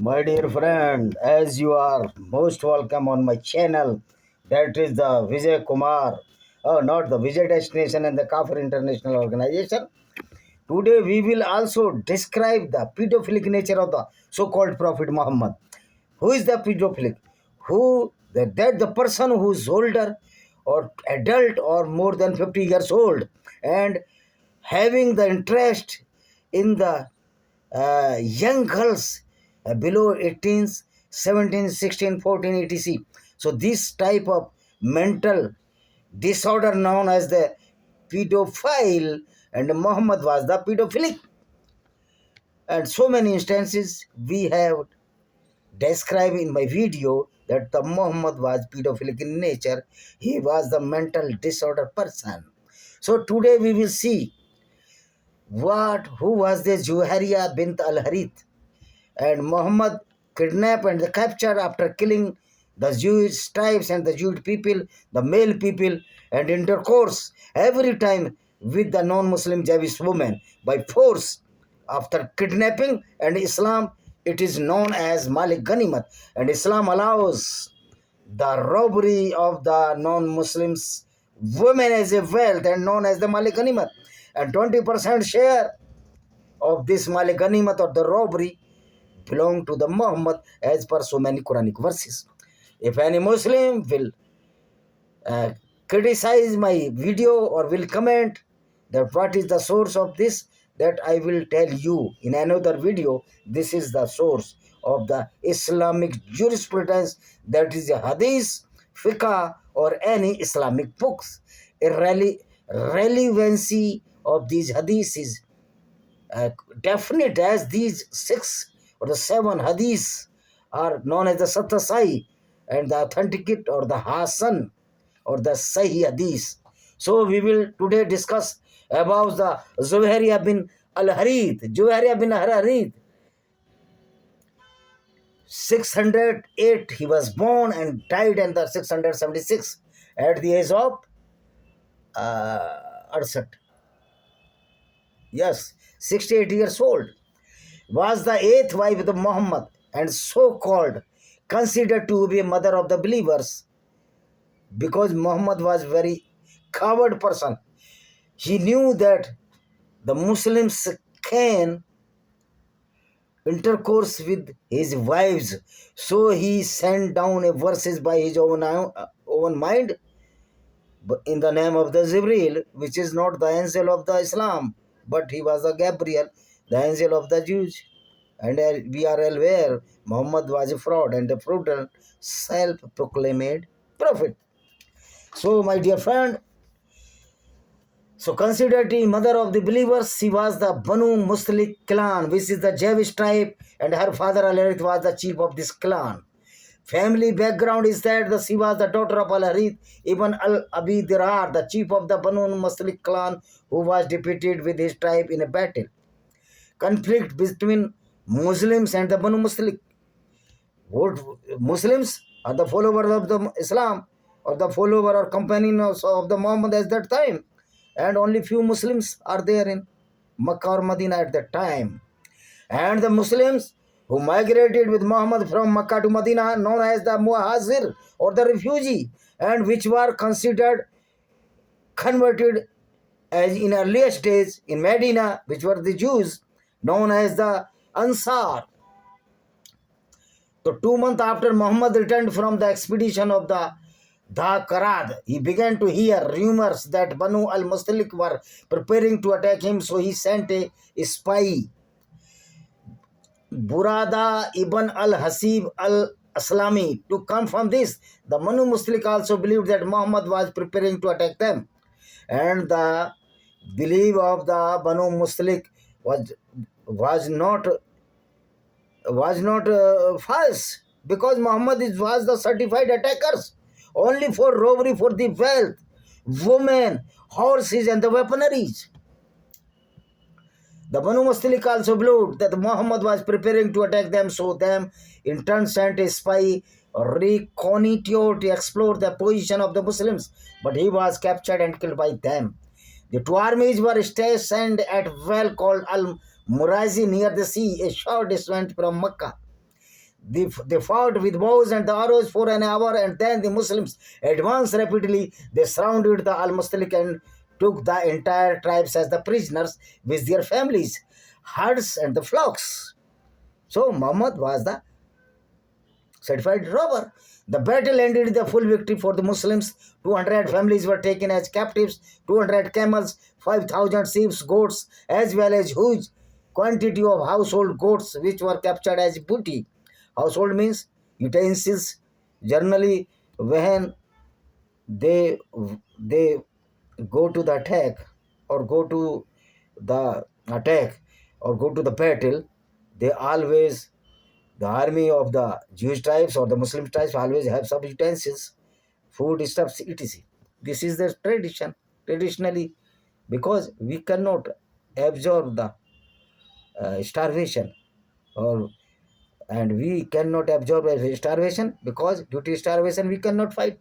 My dear friend, as you are most welcome on my channel, that is the Vijay Kumar, not the Vijay Destination and the Kafir International Organization. Today we will also describe the pedophilic nature of the so-called Prophet Muhammad. Who is the pedophilic? That the person who is older or adult or more than 50 years old and having the interest in the young girls below 18s, 17, 16, 14, etc. So this type of mental disorder known as the pedophile, and Muhammad was the pedophilic. And so many instances we have described in my video that the Muhammad was pedophilic in nature. He was the mental disorder person. So today we will see who was this Juhariya Bint al-Harith, and Muhammad kidnapped and captured after killing the Jewish tribes and the Jewish people, the male people, and intercourse every time with the non-Muslim Jewish woman by force. After kidnapping, and Islam, it is known as Malik Ganimat, and Islam allows the robbery of the non-Muslims women as a wealth and known as the Malik Ganimat, and 20% share of this Malik Ganimat or the robbery belong to the Muhammad as per so many Quranic verses. If any Muslim will criticize my video or will comment that what is the source of this, that I will tell you in another video. This is the source of the Islamic jurisprudence, that is the Hadith, Fiqh or any Islamic books. Relevancy of these Hadiths is definite, as these 6 or the 7 hadiths are known as the Satasai and the authenticate or the Hasan or the Sahih hadith. So we will today discuss about the Zuhariya bin al-Harith. Zuhariya bin al-Harith, 608 he was born and died in the 676 at the age of 68. Yes, 68 years old. Was the 8th wife of Muhammad and so called considered to be a mother of the believers, because Muhammad was very coward person. He knew that the Muslims can intercourse with his wives, so he sent down a verses by his own mind in the name of the Jibril, which is not the angel of the Islam, but he was a Gabriel, the angel of the Jews. And we are aware Muhammad was a fraud and a fraudulent self-proclaimed prophet. So my dear friend, so considered the mother of the believers, she was the Banu Mustalik clan, which is the Jewish tribe, and her father Al-Harith was the chief of this clan. Family background is that she was the daughter of Al-Harith ibn al-Abi Dirar, the chief of the Banu Mustalik clan, who was defeated with his tribe in a battle. Conflict between Muslims and the Banu Mustalik. Muslims are the followers of the Islam or the follower or companions of the Muhammad at that time, and only few Muslims are there in Makkah or Medina at that time. And the Muslims who migrated with Muhammad from Makkah to Medina, known as the Muhajir or the refugee, and which were considered converted as in earliest days in Medina, which were the Jews, known as the Ansar. So 2 months after Muhammad returned from the expedition of the Dhakarad, he began to hear rumors that Banu al-Mustalik were preparing to attack him, so he sent a spy, Burada ibn al-Hasib al-Aslami, to confirm this. The Banu Mustalik also believed that Muhammad was preparing to attack them, and the belief of the Banu Mustalik was not false, because Muhammad was the certified attackers only for robbery for the wealth, women, horses and the weaponaries. The Banu Mustalik also believed that Muhammad was preparing to attack them, so them in turn sent a spy reconnoiter to explore the position of the Muslims, but he was captured and killed by them. The 2 armies were stationed at a well called Al-Murazi near the sea, a short distance from Makkah. They fought with bows and the arrows for an hour, and then the Muslims advanced rapidly. They surrounded the Al-Mustalik and took the entire tribes as the prisoners with their families, herds, and the flocks. So Muhammad was the certified robber. The battle ended in the full victory for the Muslims. 200 families were taken as captives, 200 camels, 5,000 sheep, goats, as well as huge quantity of household goods which were captured as booty. Household means utensils. Generally, when they they go to the attack or go to the attack or go to the battle, they always, the army of the Jewish tribes or the Muslim tribes always have some utensils, food stuffs, etc. This is the tradition, traditionally, because we cannot absorb the starvation, or and we cannot absorb starvation because due to starvation we cannot fight.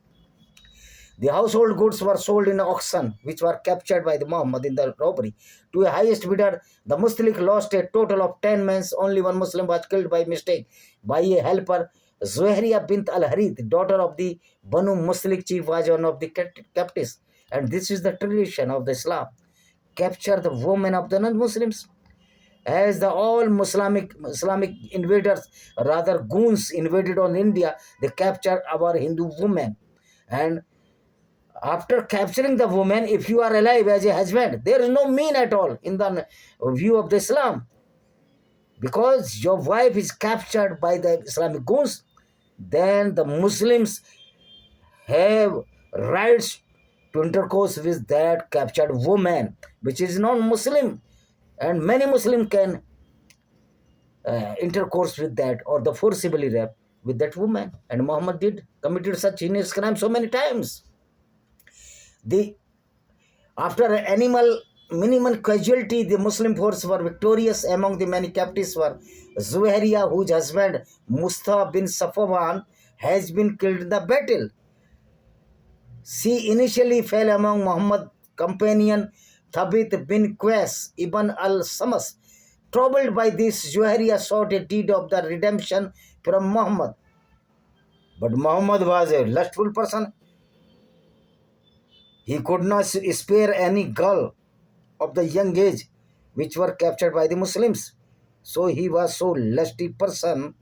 The household goods were sold in auction, which were captured by the Muhammad in the robbery. To a highest bidder, the Mustalik lost a total of 10 men. Only one Muslim was killed by mistake by a helper. Zuhriya Bint al-Harith, daughter of the Banu Mustalik chief, was one of the captives. And this is the tradition of the Islam. Capture the women of the non-Muslims. As the all Islamic invaders, rather goons, invaded on India, they captured our Hindu women. And after capturing the woman, if you are alive as a husband, there is no mean at all in the view of the Islam. Because your wife is captured by the Islamic goons, then the Muslims have rights to intercourse with that captured woman, which is non-Muslim. And many Muslims can intercourse with that or the forcibly rape with that woman. And Muhammad committed such heinous crime so many times. After minimum casualty, the Muslim force were victorious. Among the many captives were Zuhriya, whose husband Mustafa bin Safwan has been killed in the battle. She initially fell among Muhammad's companion Thabit bin Qais ibn al-Samas. Troubled by this, Zuhriya sought a deed of the redemption from Muhammad. But Muhammad was a lustful person. He could not spare any girl of the young age which were captured by the Muslims. So he was so lusty person.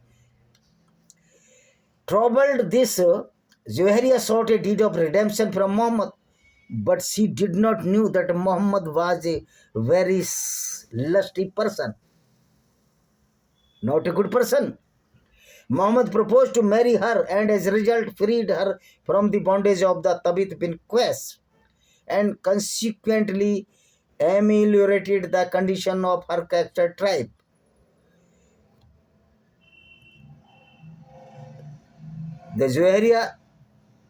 Troubled this, Zuhriya sought a deed of redemption from Muhammad. But she did not knew that Muhammad was a very lusty person. Not a good person. Muhammad proposed to marry her and as a result freed her from the bondage of the Thabit bin Qais and consequently ameliorated the condition of her captured tribe. The Zuhriya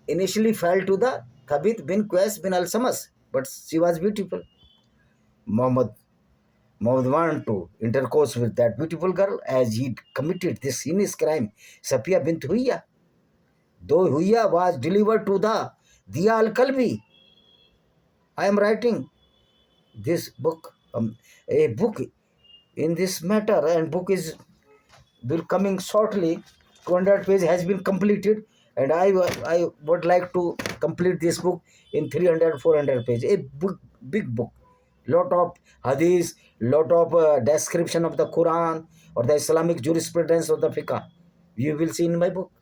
initially fell to the Thabit bin Qais bin al-Samas, but she was beautiful. Muhammad wanted to intercourse with that beautiful girl as he committed this heinous crime, Safiya bint Huyya. Though Huyya was delivered to the Diya al-Kalbi. I am writing this book, a book in this matter, and book will coming shortly. 200 pages has been completed, and I would like to complete this book in 300 400 pages. A book, big book, lot of hadith, lot of description of the Quran or the Islamic jurisprudence of the fiqh. You will see in my book.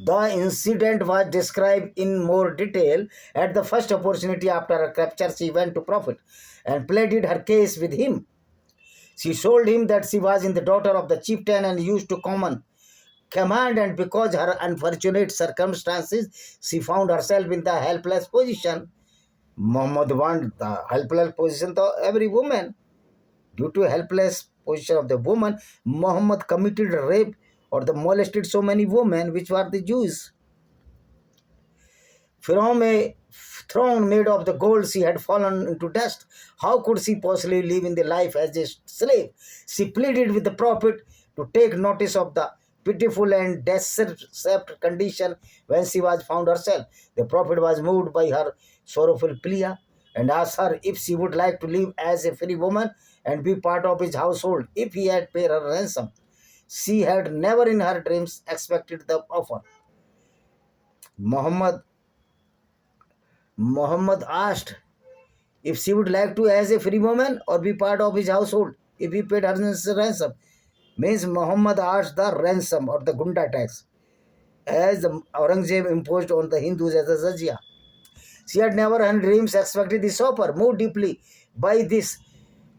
The incident was described in more detail. At the first opportunity after her capture, she went to Prophet and pleaded her case with him. She told him that she was the daughter of the chieftain and used to command, and because her unfortunate circumstances, she found herself in the helpless position. Muhammad wanted the helpless position of every woman. Due to helpless position of the woman, Muhammad committed rape or molested so many women which were the Jews. From a throne made of the gold, she had fallen into dust. How could she possibly live in the life as a slave? She pleaded with the Prophet to take notice of the pitiful and desperate condition when she was found herself. The Prophet was moved by her sorrowful plea and asked her if she would like to live as a free woman and be part of his household if he had paid her ransom. She had never in her dreams expected the offer. Muhammad asked if she would like to as a free woman or be part of his household if he paid her ransom. Means Muhammad asked the ransom or the Gunda tax as the Aurangzeb imposed on the Hindus as a jizya. She had never in dreams expected this offer. Moved deeply by this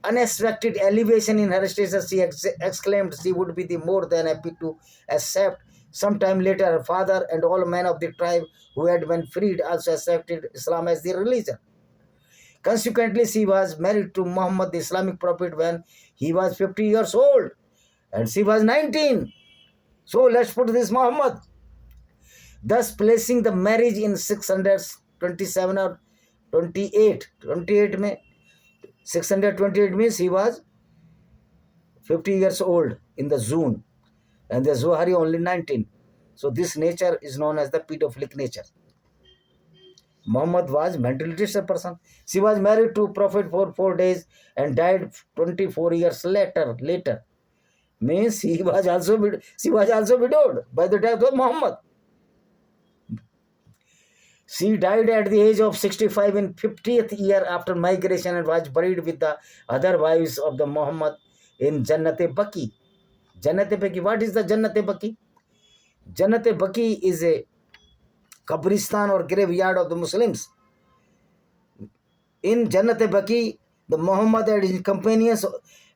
unexpected elevation in her status, she exclaimed she would be the more than happy to accept. Sometime later, her father and all men of the tribe who had been freed also accepted Islam as their religion. Consequently, she was married to Muhammad, the Islamic prophet, when he was 50 years old and she was 19. So let's put this Muhammad, thus placing the marriage in 627 or 28. 28 में 628 means he was 50 years old in the June and the Zuhari only 19. So this nature is known as the pedophilic nature. Muhammad was mentally disturbed person. She was married to Prophet for 4 days and died 24 years later. Means she was also widowed by the death of Muhammad. She died at the age of 65 in 50th year after migration and was buried with the other wives of the Muhammad in Jannat-e-Baqi. Jannat-e-Baqi. What is the Jannat-e-Baqi? Jannat-e-Baqi is a Qabristan or graveyard of the Muslims. In Jannat-e-Baqi, the Muhammad and his companions,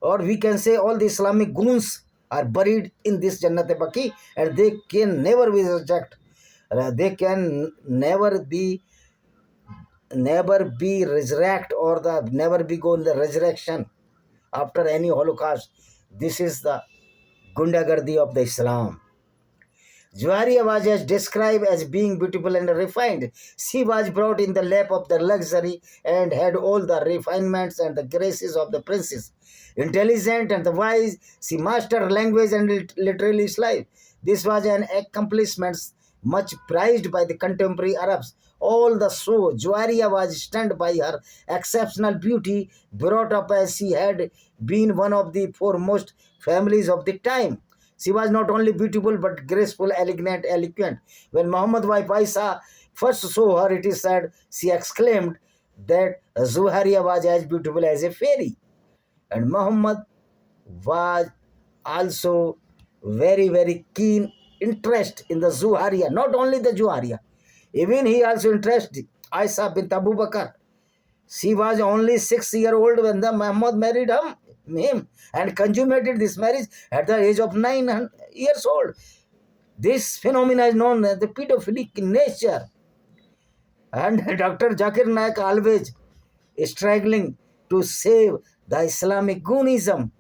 or we can say all the Islamic goons, are buried in this Jannat-e-Baqi, and they can never be rejected. They can never be resurrected or never be go in the resurrection after any Holocaust. This is the Gundagardi of the Islam. Juwaria was described as being beautiful and refined. She was brought in the lap of the luxury and had all the refinements and the graces of the princess. Intelligent and the wise, she mastered language and literary life. This was an accomplishment much prized by the contemporary Arabs. All the so, Juwaria was stunned by her exceptional beauty, brought up as she had been one of the foremost families of the time. She was not only beautiful but graceful, elegant, eloquent. When Muhammad wife Aisha first saw her, it is said, she exclaimed that Zuharia was as beautiful as a fairy. And Muhammad was also very keen interest in the Zuharia, not only the Juharia. Even he also interested Aisha bint Abu Bakr. She was only 6-year-old when the Muhammad married him and consummated this marriage at the age of 9 years old. This phenomenon is known as the pedophilic nature. And Dr. Zakir Naik always struggling to save the Islamic goonism.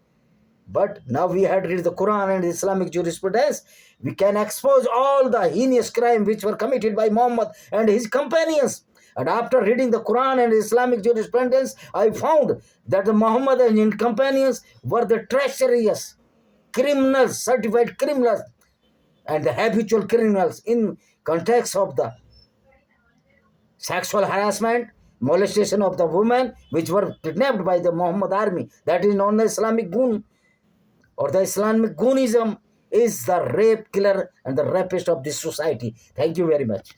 But now we had read the Quran and Islamic jurisprudence. We can expose all the heinous crime which were committed by Muhammad and his companions. And after reading the Quran and Islamic jurisprudence, I found that the Muhammad and his companions were the treacherous criminals, certified criminals, and the habitual criminals in context of the sexual harassment, molestation of the women, which were kidnapped by the Muhammad army. That is known as Islamic goon, or the Islamic goonism is the rape killer and the rapist of this society. Thank you very much.